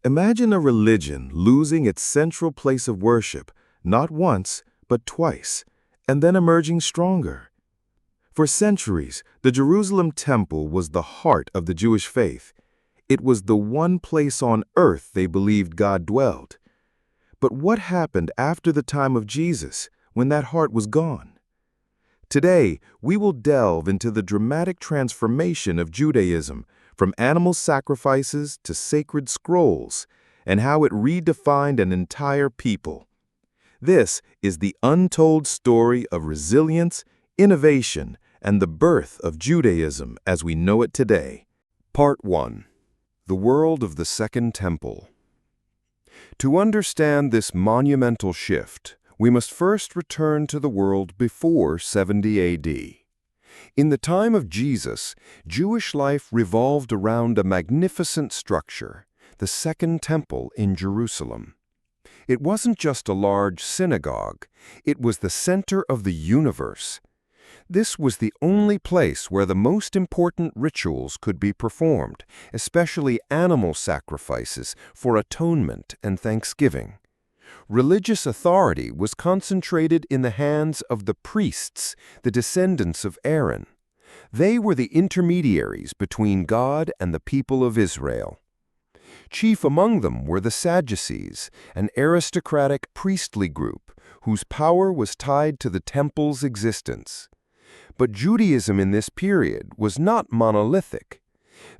Imagine a religion losing its central place of worship, not once, but twice, and then emerging stronger. For centuries, the Jerusalem temple was the heart of the Jewish faith. It was the one place on earth they believed God dwelled. But what happened after the time of Jesus, when that heart was gone? Today, we will delve into the dramatic transformation of Judaism, from animal sacrifices to sacred scrolls, and how it redefined an entire people. This is the untold story of resilience, innovation, and the birth of Judaism as we know it today. Part 1. The World of the Second Temple. To understand this monumental shift, we must first return to the world before 70 A.D. In the time of Jesus, Jewish life revolved around a magnificent structure, the Second Temple in Jerusalem. It wasn't just a large synagogue, it was the center of the universe. This was the only place where the most important rituals could be performed, especially animal sacrifices for atonement and thanksgiving. Religious authority was concentrated in the hands of the priests, the descendants of Aaron. They were the intermediaries between God and the people of Israel. Chief among them were the Sadducees, an aristocratic priestly group whose power was tied to the temple's existence. But Judaism in this period was not monolithic.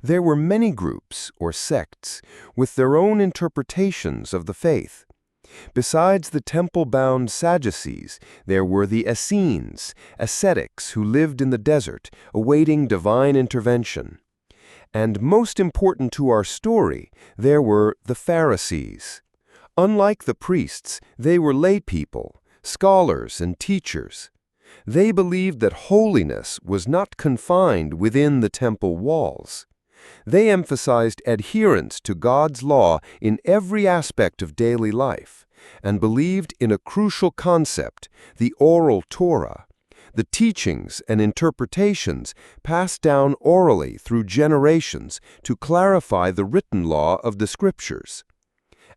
There were many groups, or sects, with their own interpretations of the faith. Besides the temple-bound Sadducees, there were the Essenes, ascetics who lived in the desert, awaiting divine intervention. And most important to our story, there were the Pharisees. Unlike the priests, they were lay people, scholars and teachers. They believed that holiness was not confined within the temple walls. They emphasized adherence to God's law in every aspect of daily life, and believed in a crucial concept, the oral Torah, the teachings and interpretations passed down orally through generations to clarify the written law of the Scriptures.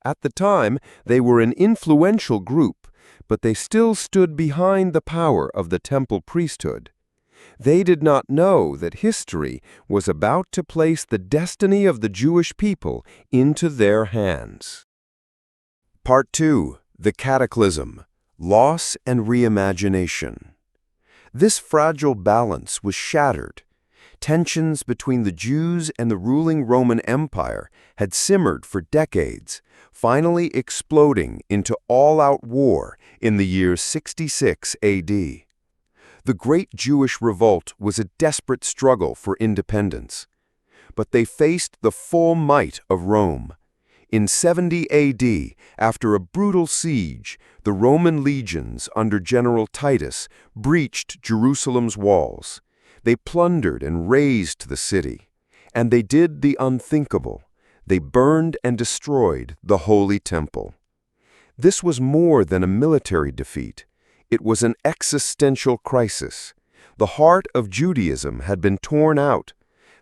At the time, they were an influential group, but they still stood behind the power of the temple priesthood. They did not know that history was about to place the destiny of the Jewish people into their hands. Part 2. The Cataclysm, Loss and Reimagination. This fragile balance was shattered. Tensions between the Jews and the ruling Roman Empire had simmered for decades, finally exploding into all-out war in the year 66 A.D. The Great Jewish Revolt was a desperate struggle for independence. But they faced the full might of Rome. In 70 A.D., after a brutal siege, the Roman legions under General Titus breached Jerusalem's walls. They plundered and razed the city. And they did the unthinkable. They burned and destroyed the Holy Temple. This was more than a military defeat. It was an existential crisis. The heart of Judaism had been torn out.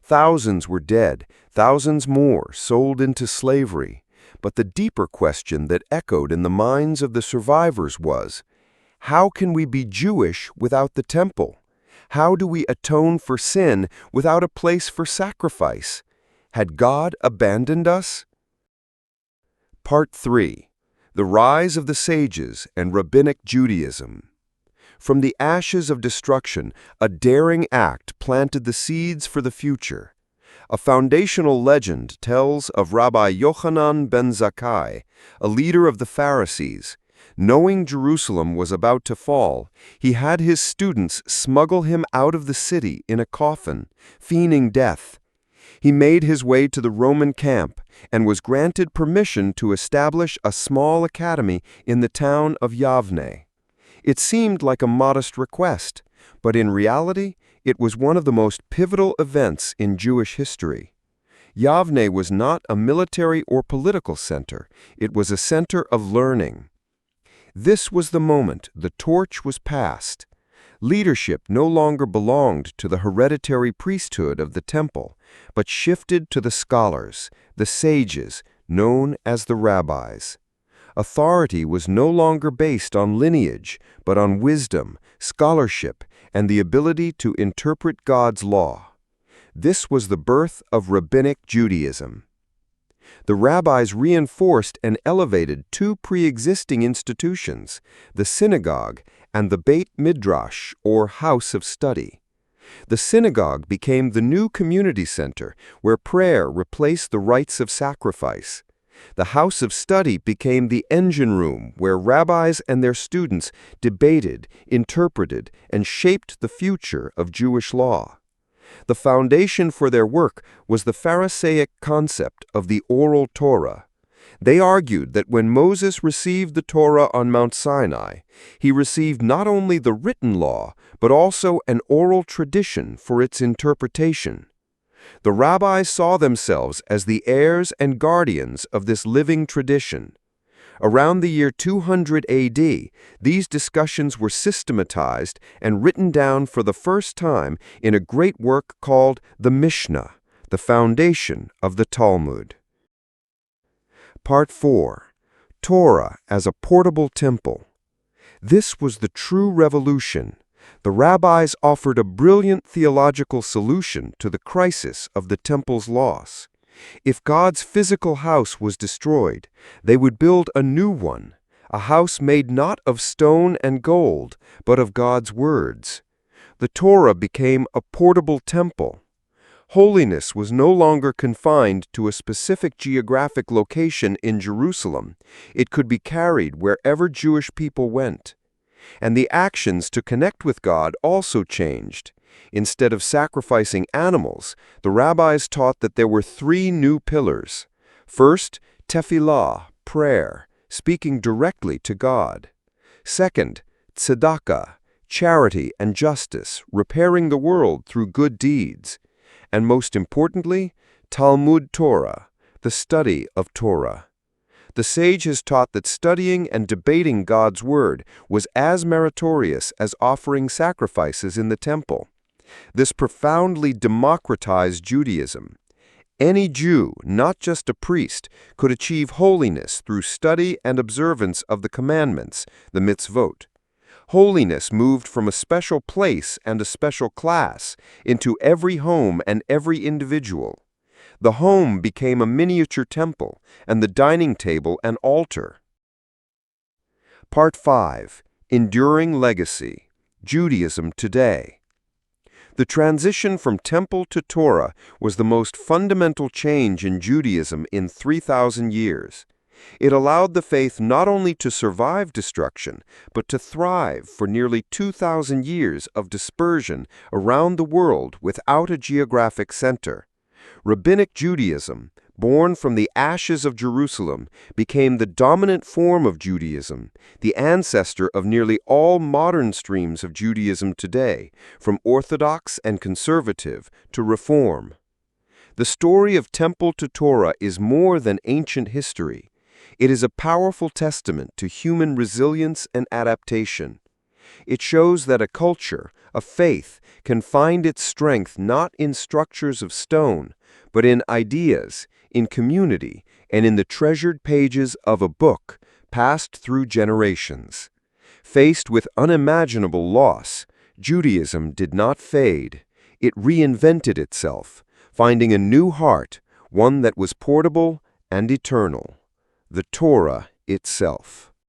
Thousands were dead, thousands more sold into slavery. But the deeper question that echoed in the minds of the survivors was, how can we be Jewish without the temple? How do we atone for sin without a place for sacrifice? Had God abandoned us? Part 3. The Rise of the Sages and Rabbinic Judaism. From the ashes of destruction, a daring act planted the seeds for the future. A foundational legend tells of Rabbi Yochanan ben Zakkai, a leader of the Pharisees. Knowing Jerusalem was about to fall, he had his students smuggle him out of the city in a coffin, feigning death. He made his way to the Roman camp and was granted permission to establish a small academy in the town of Yavne. It seemed like a modest request, but in reality, it was one of the most pivotal events in Jewish history. Yavne was not a military or political center. It was a center of learning. This was the moment the torch was passed. Leadership no longer belonged to the hereditary priesthood of the temple, but shifted to the scholars, the sages, known as the rabbis. Authority was no longer based on lineage, but on wisdom, scholarship, and the ability to interpret God's law. This was the birth of Rabbinic Judaism. The rabbis reinforced and elevated two pre-existing institutions, the synagogue and the Beit Midrash, or house of study. The synagogue became the new community center where prayer replaced the rites of sacrifice. The house of study became the engine room where rabbis and their students debated, interpreted, and shaped the future of Jewish law. The foundation for their work was the Pharisaic concept of the oral Torah. They argued that when Moses received the Torah on Mount Sinai, he received not only the written law, but also an oral tradition for its interpretation. The rabbis saw themselves as the heirs and guardians of this living tradition. Around the year 200 A.D., these discussions were systematized and written down for the first time in a great work called the Mishnah, the foundation of the Talmud. Part 4. Torah as a portable temple. This was the true revolution. The rabbis offered a brilliant theological solution to the crisis of the temple's loss. If God's physical house was destroyed, they would build a new one, a house made not of stone and gold, but of God's words. The Torah became a portable temple. Holiness was no longer confined to a specific geographic location in Jerusalem. It could be carried wherever Jewish people went. And the actions to connect with God also changed. Instead of sacrificing animals, the rabbis taught that there were three new pillars. First, tefillah, prayer, speaking directly to God. Second, tzedakah, charity and justice, repairing the world through good deeds. And most importantly, Talmud Torah, the study of Torah. The sages taught that studying and debating God's word was as meritorious as offering sacrifices in the temple. This profoundly democratized Judaism. Any Jew, not just a priest, could achieve holiness through study and observance of the commandments, the mitzvot. Holiness moved from a special place and a special class into every home and every individual. The home became a miniature temple, and the dining table an altar. Part 5. Enduring Legacy. Judaism Today. The transition from temple to Torah was the most fundamental change in Judaism in 3,000 years. It allowed the faith not only to survive destruction, but to thrive for nearly 2,000 years of dispersion around the world without a geographic center. Rabbinic Judaism, born from the ashes of Jerusalem, became the dominant form of Judaism, the ancestor of nearly all modern streams of Judaism today, from Orthodox and Conservative to Reform. The story of Temple to Torah is more than ancient history. It is a powerful testament to human resilience and adaptation. It shows that a culture, a faith, can find its strength not in structures of stone, but in ideas, in community, and in the treasured pages of a book passed through generations. Faced with unimaginable loss, Judaism did not fade. It reinvented itself, finding a new heart, one that was portable and eternal, the Torah itself.